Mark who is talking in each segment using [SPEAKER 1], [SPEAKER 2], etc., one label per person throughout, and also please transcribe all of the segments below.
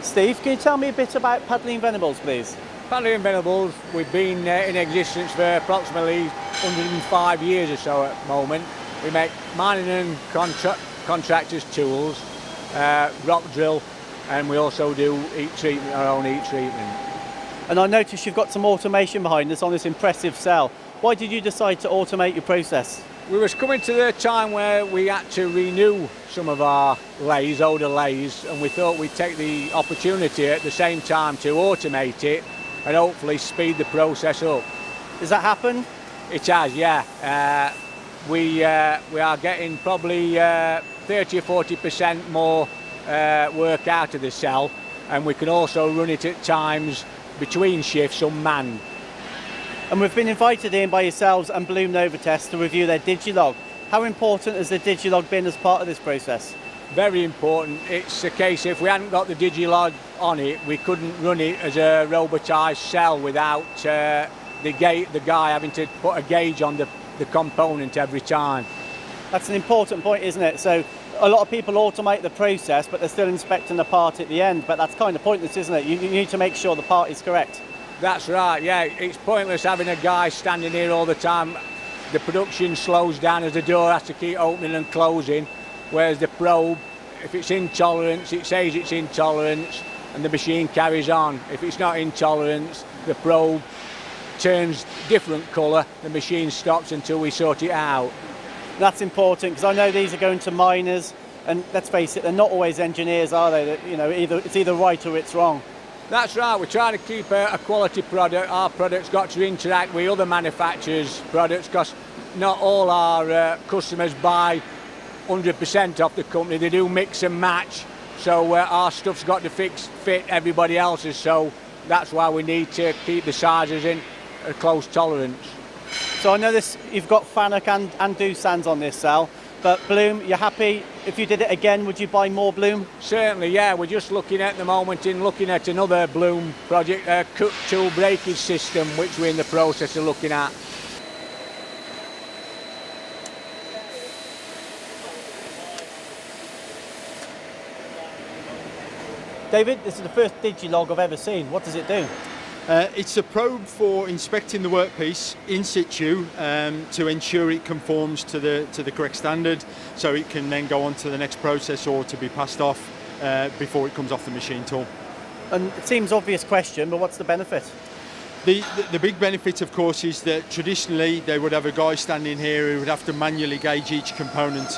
[SPEAKER 1] Steve, can you tell me a bit about Padley Venables, please?
[SPEAKER 2] Padley and Venables, we've been in existence for approximately 105 years or so at the moment. We make mining and contractors tools, rock drill, and we also do heat treatment, our own heat treatment.
[SPEAKER 1] And I noticed you've got some automation behind us on this impressive cell. Why did you decide to automate your process?
[SPEAKER 2] We was coming to the time where we had to renew some of our lathes, older lathes, and we thought we'd take the opportunity at the same time to automate it and hopefully speed the process up.
[SPEAKER 1] Has that happened?
[SPEAKER 2] It has, yeah. We are getting probably 30 or 40% more work out of the cell, and we can also run it at times between shifts unmanned.
[SPEAKER 1] And we've been invited in by yourselves and Blum Novatest to review their digilog. How important has the digilog been as part of this process?
[SPEAKER 2] Very important. It's a case if we hadn't got the digilog on it, we couldn't run it as a robotised cell without the guy having to put a gauge on the component every time.
[SPEAKER 1] That's an important point, isn't it? So a lot of people automate the process, but they're still inspecting the part at the end. But that's kind of pointless, isn't it? You need to make sure the part is correct.
[SPEAKER 2] That's right, yeah. It's pointless having a guy standing here all the time. The production slows down as the door has to keep opening and closing, whereas the probe, if it's intolerance, it says it's intolerance, and the machine carries on. If it's not intolerance, the probe turns different colour, the machine stops until we sort it out.
[SPEAKER 1] That's important, because I know these are going to miners, and let's face it, they're not always engineers, are they? That, you know, it's either right or it's wrong.
[SPEAKER 2] That's right, we're trying to keep a quality product. Our product's got to interact with other manufacturers' products, because not all our customers buy 100% off the company. They do mix and match, so our stuff's got to fit everybody else's, so that's why we need to keep the sizes in a close tolerance.
[SPEAKER 1] So I know this, you've got Fanuc and Doosan's on this cell, but Blum, you're happy? If you did it again, would you buy more Blum?
[SPEAKER 2] Certainly, yeah. We're just looking at the moment looking at another Blum project, a cut tool breakage system, which we're in the process of looking at.
[SPEAKER 1] David, this is the first digilog I've ever seen. What does it do?
[SPEAKER 3] It's a probe for inspecting the workpiece in situ to ensure it conforms to the correct standard, so it can then go on to the next process or to be passed off before it comes off the machine tool.
[SPEAKER 1] And it seems obvious question, but what's the benefit?
[SPEAKER 3] The big benefit, of course, is that traditionally they would have a guy standing here who would have to manually gauge each component.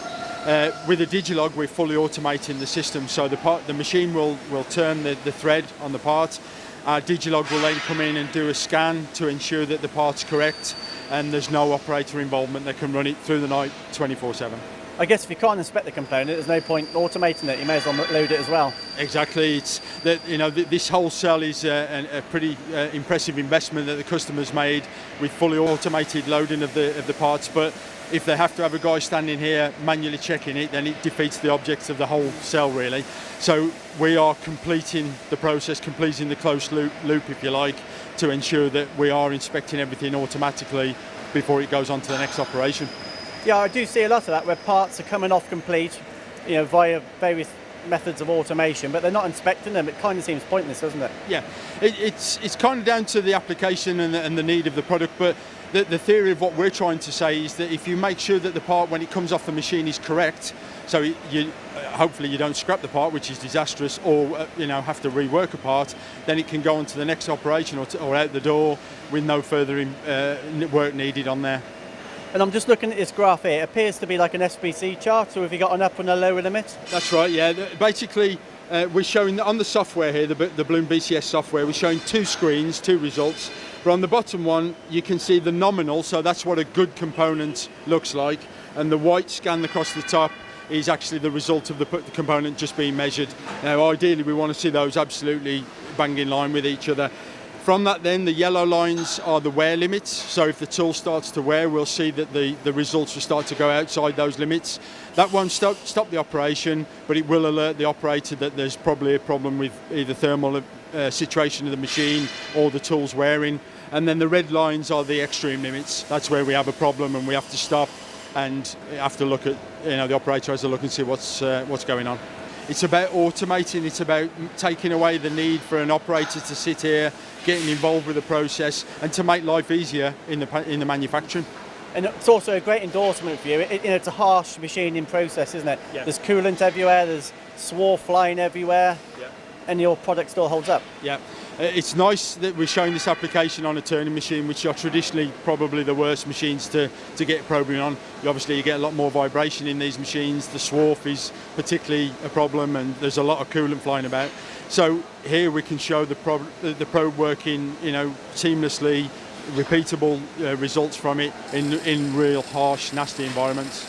[SPEAKER 3] With a digilog, we're fully automating the system, so the machine will turn the thread on the part. Our digilog will then come in and do a scan to ensure that the part's correct and there's no operator involvement. They can run it through the night 24/7.
[SPEAKER 1] I guess if you can't inspect the component, there's no point automating it. You may as well load it as well.
[SPEAKER 3] Exactly. It's that, you know, this whole cell is a pretty impressive investment that the customer's made with fully automated loading of the parts. But if they have to have a guy standing here manually checking it, then it defeats the object of the whole cell, really. So we are completing the process, completing the closed loop, if you like, to ensure that we are inspecting everything automatically before it goes on to the next operation.
[SPEAKER 1] Yeah, I do see a lot of that where parts are coming off complete, you know, via various methods of automation, but they're not inspecting them. It kind of seems pointless, doesn't it?
[SPEAKER 3] Yeah, it's kind of down to the application and the need of the product, but the theory of what we're trying to say is that if you make sure that the part when it comes off the machine is correct, so hopefully you don't scrap the part, which is disastrous, or have to rework a part, then it can go on to the next operation or out the door with no further work needed on there.
[SPEAKER 1] And I'm just looking at this graph here. It appears to be like an SPC chart, so have you got an upper and a lower limit?
[SPEAKER 3] That's right, yeah. Basically, we're showing on the software here, the Blum BCS software, we're showing two screens, two results. But on the bottom one, you can see the nominal, so that's what a good component looks like. And the white scan across the top is actually the result of the component just being measured. Now, ideally, we want to see those absolutely bang in line with each other. From that then, the yellow lines are the wear limits. So if the tool starts to wear, we'll see that the results will start to go outside those limits. That won't stop the operation, but it will alert the operator that there's probably a problem with either thermal situation of the machine or the tool's wearing. And then the red lines are the extreme limits. That's where we have a problem and we have to stop and have to look at, the operator has a look and see what's going on. It's about automating, it's about taking away the need for an operator to sit here, getting involved with the process, and to make life easier in the manufacturing.
[SPEAKER 1] And it's also a great endorsement for you. It's a harsh machining process, isn't it?
[SPEAKER 3] Yeah.
[SPEAKER 1] There's coolant everywhere, there's swarf flying everywhere,
[SPEAKER 3] Yeah.
[SPEAKER 1] and your product still holds up.
[SPEAKER 3] Yeah, it's nice that we're showing this application on a turning machine, which are traditionally probably the worst machines to get probing on. Obviously, you get a lot more vibration in these machines. The swarf is particularly a problem, and there's a lot of coolant flying about. So here we can show the probe working, seamlessly, repeatable results from it in real harsh, nasty environments.